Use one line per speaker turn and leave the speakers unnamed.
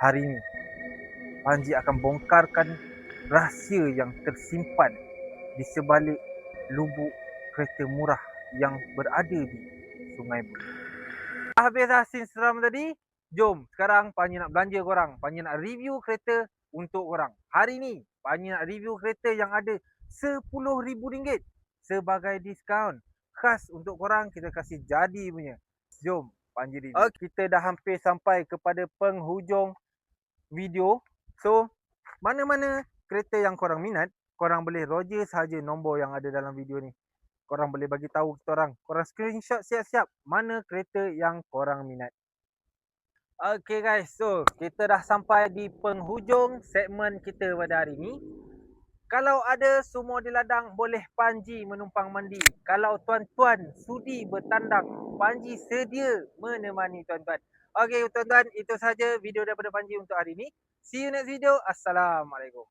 Hari ini Panji akan bongkarkan rahsia yang tersimpan di sebalik lubuk kereta murah yang berada di Sungai Buloh. Habis dah scene seram tadi, jom sekarang Panji nak belanja korang. Panji nak review kereta untuk korang. Hari ni Panji nak review kereta yang ada RM10,000 sebagai diskaun. Khas untuk korang, kita kasih jadi punya. Jom Panji review. Okay, kita dah hampir sampai kepada penghujung video. So, mana-mana kereta yang korang minat, korang boleh roger sahaja nombor yang ada dalam video ni. Korang boleh bagi tahu kita orang. Korang screenshot siap-siap mana kereta yang korang minat. Okay guys, so kita dah sampai di penghujung segmen kita pada hari ni. Kalau ada semua di ladang, boleh Panji menumpang mandi. Kalau tuan-tuan sudi bertandang, Panji sedia menemani tuan-tuan. Okay tuan-tuan, itu sahaja video daripada Panji untuk hari ni. See you next video. Assalamualaikum.